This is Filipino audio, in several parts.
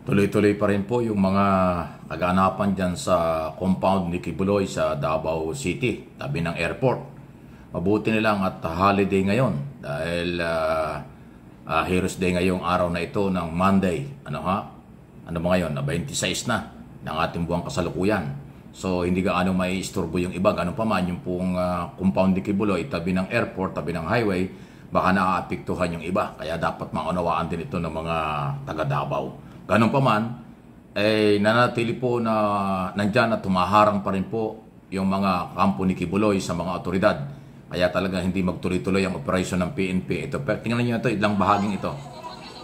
Tuloy-tuloy pa rin po yung mga kaganapan dyan sa compound ni Kibuloy sa Davao City, tabi ng airport. Mabuti nilang at holiday ngayon dahil Heroes Day ngayong araw na ito ng Monday. Ano ba ngayon? 26 na ng ating buwang kasalukuyan. So hindi gaano may istorbo yung iba. Ganun pa man yung pong compound ni Kibuloy, tabi ng airport, tabi ng highway, baka naaapektuhan yung iba. Kaya dapat maunawaan din ito ng mga taga Davao. Ganun pa man, nanatili po na nandyan at tumaharang pa rin po yung mga kampo ni Kibuloy sa mga otoridad. Kaya talaga hindi magtuloy-tuloy ang operasyon ng PNP. Ito, tingnan niyo ito, ilang bahaging ito.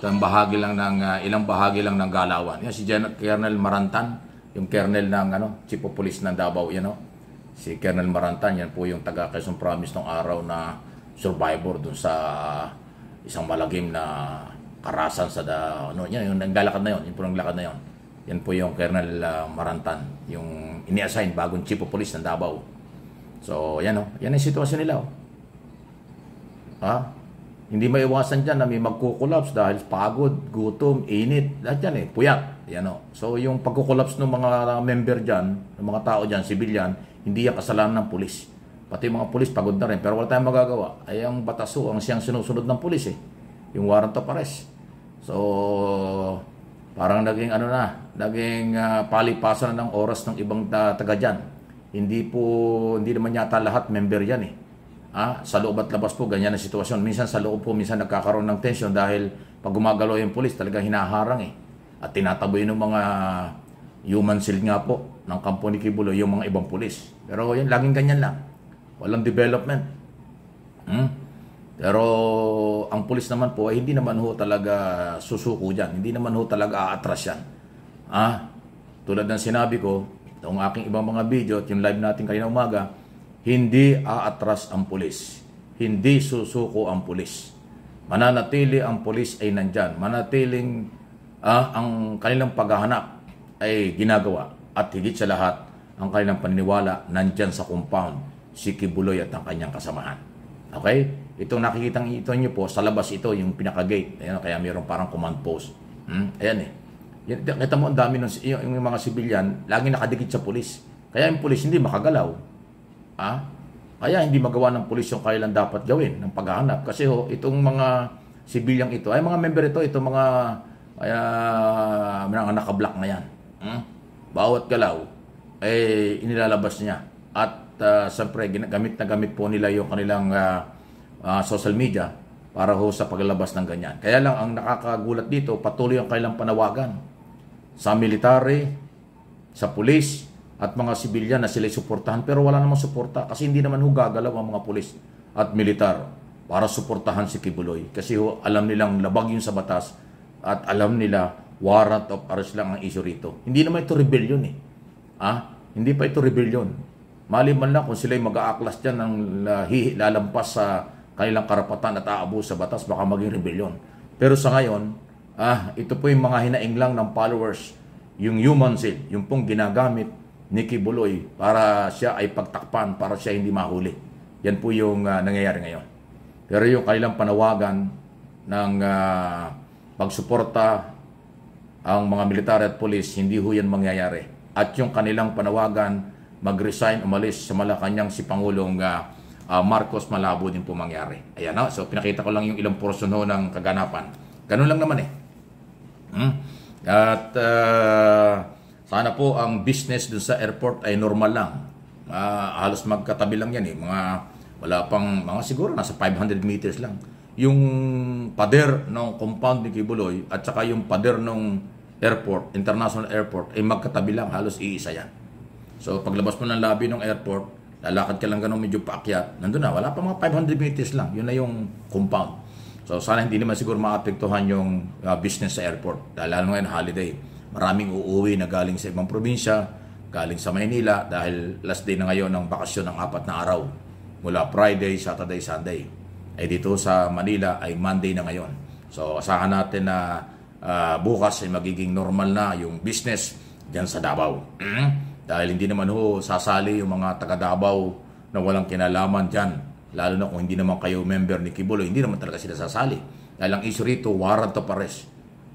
Ito ang bahagi lang ilang bahagi lang ng galawan. Yan si Colonel Marantan, yung Colonel ng Chief of Police ng Davao, si Colonel Marantan, yan po yung taga Quezon Province ng araw na survivor dun sa isang malagim na karasan sa yan yung naglalakad na yon, yung purong lakad na yon. Yan po yung Colonel Marantan, yung ini-assign bagong Chief of Police ng Davao. So, yan ang sitwasyon nila. Hindi maiwasan dyan na may magkukulaps dahil pagod, gutom, init, lahat yan puyat. So, yung pagkukulaps ng mga member dyan, ng mga tao dyan, civilian, hindi yan kasalanan ng pulis. Pati mga pulis pagod na rin, pero wala tayong magagawa. Ay ang bataso, ang siyang sinusunod ng pulis yung warrant of arrest. So, parang naging naging palipasan na ng oras ng ibang taga dyan. Hindi naman yata lahat member yan sa loob at labas po, ganyan ang sitwasyon. Minsan sa loob po, minsan nagkakaroon ng tension dahil pag gumagalaw yung pulis, talagang hinaharang At tinataboy ng mga human shield nga po ng kampo ni Kibuloy yung mga ibang pulis. Pero yan, laging ganyan lang. Walang development. Pero ang pulis naman po ay hindi naman talaga susuko dyan. Hindi naman talaga aatras yan. Tulad ng sinabi ko, itong aking ibang mga video at yung live natin kanina umaga, hindi aatras ang pulis. Hindi susuko ang pulis. Mananatili ang pulis ay nandyan. Manatiling ang kanilang paghahanap ay ginagawa. At higit sa lahat, ang kanilang paniniwala nandyan sa compound, si Kibuloy at ang kanyang kasamahan. Okay? Itong nakikitang ito nyo po, sa labas ito, yung pinaka-gate. Ayan, kaya mayroong parang command post. Ayan kita mo, ang dami yung mga sibilyan, lagi nakadikit sa pulis. Kaya yung pulis hindi makagalaw. Kaya hindi magawa ng pulis yung kailan dapat gawin ng paghahanap. Kasi itong mga sibilyang ito, ay mga member itong mga naka-block na yan. Bawat galaw, inilalabas niya. At siyempre, gamit na gamit po nila yung kanilang social media para sa paglalabas ng ganyan. Kaya lang, ang nakakagulat dito, patuloy ang kailang panawagan sa military, sa pulis, at mga sibilyan na sila suportahan. Pero wala namang suporta kasi hindi naman gagalaw ang mga pulis at militar para suportahan si Kibuloy. Kasi alam nilang labag yun sa batas at alam nila warrant of arrest lang ang issue rito. Hindi naman ito rebellion Hindi pa ito rebellion. Maliban lang kung sila'y mag-aaklas dyan ng lalampas sa kanilang karapatan at aabos sa batas, baka maging rebellion. Pero sa ngayon, ito po yung mga hinaing lang ng followers, yung human shield, yung pong ginagamit ni Kibuloy para siya ay pagtakpan, para siya hindi mahuli. Yan po yung nangyayari ngayon. Pero yung kanilang panawagan ng pagsuporta ang mga militar at polis, hindi ho yan mangyayari. At yung kanilang panawagan, mag-resign, umalis sa Malacanang si Pangulong Marcos, malabo din po mangyari. Ayan so pinakita ko lang yung ilang portion ng kaganapan. Ganun lang naman At sana po ang business dun sa airport ay normal lang. Halos magkatabi lang yan wala pang siguro nasa 500 meters lang. Yung pader ng compound ni Kibuloy at saka yung pader ng airport, international airport, ay magkatabi lang, halos iisa yan. So paglabas mo ng lobby ng airport, lalakad ka lang ganun medyo paakyat, nandun na, wala pa mga 500 meters lang, yun na yung compound. So sana hindi naman siguro maapektuhan yung business sa airport, dahil lalo ngayon holiday. Maraming uuwi na galing sa ibang probinsya, galing sa Maynila, dahil last day na ngayon ng bakasyon ng 4 na araw. Mula Friday, Saturday, Sunday. Ay dito sa Manila ay Monday na ngayon. So asahan natin na bukas ay magiging normal na yung business dyan sa Davao. Dahil hindi naman sasali yung mga taga Davao na walang kinalaman dyan. Lalo na kung hindi naman kayo member ni Kibuloy, hindi naman talaga sila sasali. Dahil ang issue rito, warrant of arrest.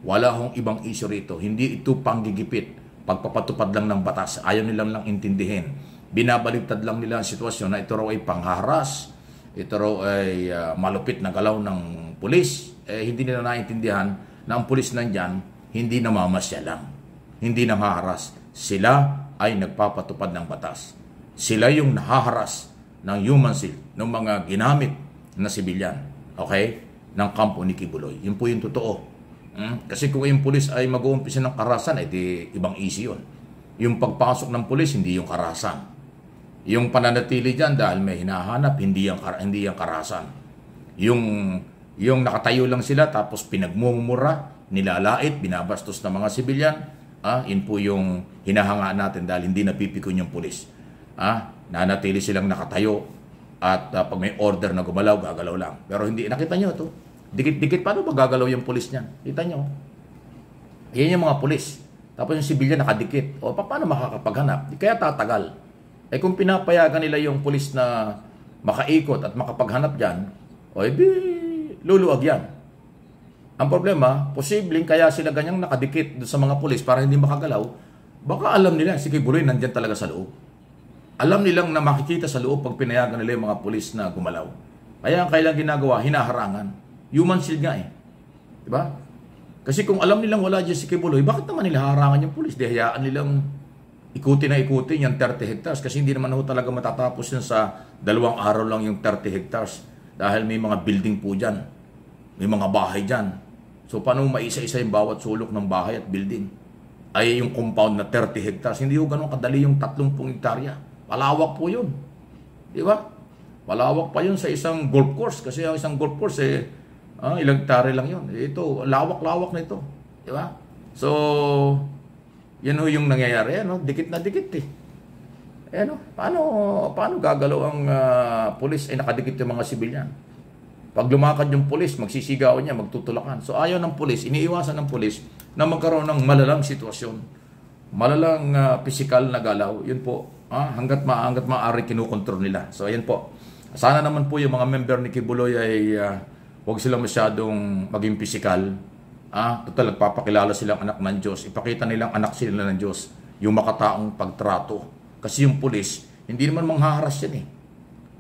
Wala hong ibang issue rito. Hindi ito panggigipit, pagpapatupad lang ng batas. Ayaw nilang lang intindihin. Binabaligtad lang nila ang sitwasyon na ito raw ay pangharas, ito raw ay malupit na galaw ng pulis. Hindi nila naintindihan na ang pulis nandyan, hindi namamasya lang, hindi nanghaharas. Sila ay nagpapatupad ng batas. Sila yung nahaharas ng human shield, ng mga ginamit na sibilyan, okay, ng kampo ni Kibuloy. Yun po yung totoo. Kasi kung yung pulis ay mag-uumpisa ng karahasan, di ibang issue yun. Yung pagpasok ng pulis, hindi yung karahasan. Yung pananatili dyan dahil may hinahanap, hindi yung karahasan. Yung nakatayo lang sila tapos pinagmumura, nilalait, binabastos ng mga sibilyan, yun po yung hinahanga natin dahil hindi napipikon yung pulis. Nanatili silang nakatayo at pag may order na gumalaw, gagalaw lang. Pero hindi, nakita nyo ito. Dikit-dikit, paano ba gagalaw yung pulis niyan? Kita nyo? Yan yung mga pulis. Tapos yung sibilyan nakadikit. O paano makakapaghanap? Kaya tatagal. Kung pinapayagan nila yung pulis na makaikot at makapaghanap dyan, luluwag yan. Ang problema, posibleng kaya sila ganyang nakadikit sa mga pulis para hindi makagalaw, baka alam nila si Kibuloy nandyan talaga sa loob. Alam nilang na makikita sa loob pag pinayagan nila yung mga pulis na gumalaw. Kaya ang kailang ginagawa, hinaharangan. Human shield nga Diba? Kasi kung alam nilang wala dyan si Kibuloy, bakit naman nila harangan yung pulis? Hayaan nilang ikutin yung 30 hectares. Kasi hindi naman talaga matatapos yun sa 2 araw lang yung 30 hectares. Dahil may mga building po dyan. May mga bahay dyan. So paano maisa-isa yung bawat sulok ng bahay at building? Ay yung compound na 30 hectares. Hindi yung ganun kadali yung 30 hektarya. Malawak po yun. Di ba? Malawak pa yun sa isang golf course. Kasi ang isang golf course, ilang hektarya lang yun. Ito, lawak-lawak na ito. Di ba? So, yan ho yung nangyayari. Dikit na dikit paano gagalaw ang pulis ay nakadikit yung mga sibilyan? Pag lumakad yung pulis, magsisigawan niya, magtutulakan. So ayaw ng pulis, iniiwasan ng pulis na magkaroon ng malalang sitwasyon. Malalang physical na galaw. Yun po, hanggat maaari kinukontrol nila. So ayan po. Sana naman po yung mga member ni Kibuloy ay huwag sila masyadong maging physical. Total, nagpapakilala silang anak ng Diyos. Ipakita nilang anak sila ng Diyos. Yung makataong pagtrato. Kasi yung pulis, hindi naman manghaharas yan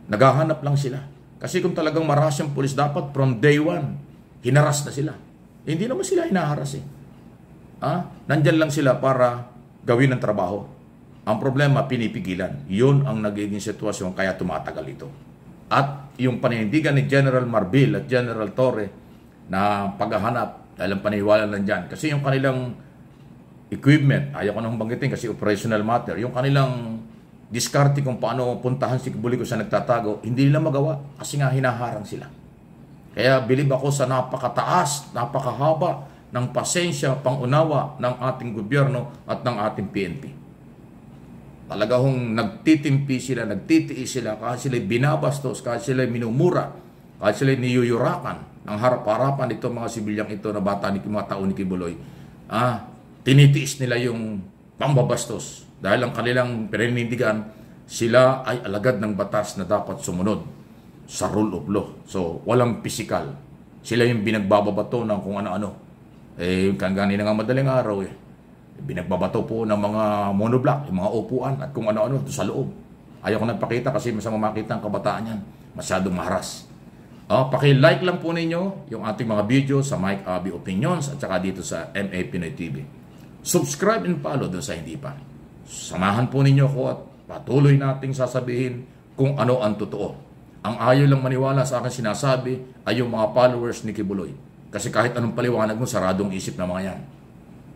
Naghahanap lang sila. Kasi kung talagang maras yung pulis, dapat from day one, hinaras na sila. Hindi naman sila hinaharas Nandyan lang sila para gawin ang trabaho. Ang problema, pinipigilan. Yun ang nagiging sitwasyon kaya tumatagal ito. At yung paninindigan ni General Marbil at General Torre na paghahanap, dahil ang paniwala lang dyan. Kasi yung kanilang equipment, ayaw ko nang banggitin kasi operational matter, yung kanilang diskarte kung paano puntahan si Kibuloy kung saan nagtatago, hindi nila magawa kasi nga hinaharang sila. Kaya bilib ako sa napakataas, napakahaba ng pasensya, pangunawa ng ating gobyerno at ng ating PNP. Talaga hong nagtitimpi sila, nagtitiis sila, kahit sila binabastos, kahit sila minumura, kahit sila niyuyurakan ng harap-harapan itong mga sibilyang ito na bata ni mga tao ni Kibuloy. Tinitiis nila yung pambabastos dahil ang kanilang paninindigan, sila ay alagad ng batas na dapat sumunod sa rule of law. So, walang physical. Sila yung binagbababato ng kung ano-ano. Kanina nga madaling araw binagbabato po ng mga monoblock, yung mga upuan at kung ano-ano sa loob. Ayaw ko nagpakita kasi masama makita ang kabataan yan. Masyadong maharas. Paki-like lang po ninyo yung ating mga video sa Mike Abby Opinions at saka dito sa MA Pinoy TV. Subscribe and follow doon sa hindi pa. Samahan po ninyo ko at patuloy nating sasabihin kung ano ang totoo. Ang ayaw lang maniwala sa akin sinasabi ay yung mga followers ni Kibuloy. Kasi kahit anong paliwanag mo, saradong isip na mga yan.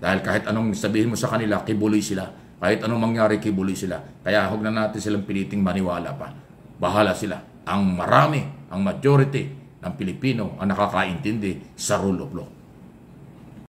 Dahil kahit anong sabihin mo sa kanila, Kibuloy sila. Kahit anong mangyari, Kibuloy sila. Kaya huwag na natin silang piliting maniwala pa. Bahala sila. Ang marami, ang majority ng Pilipino ang nakakaintindi sa rule of law.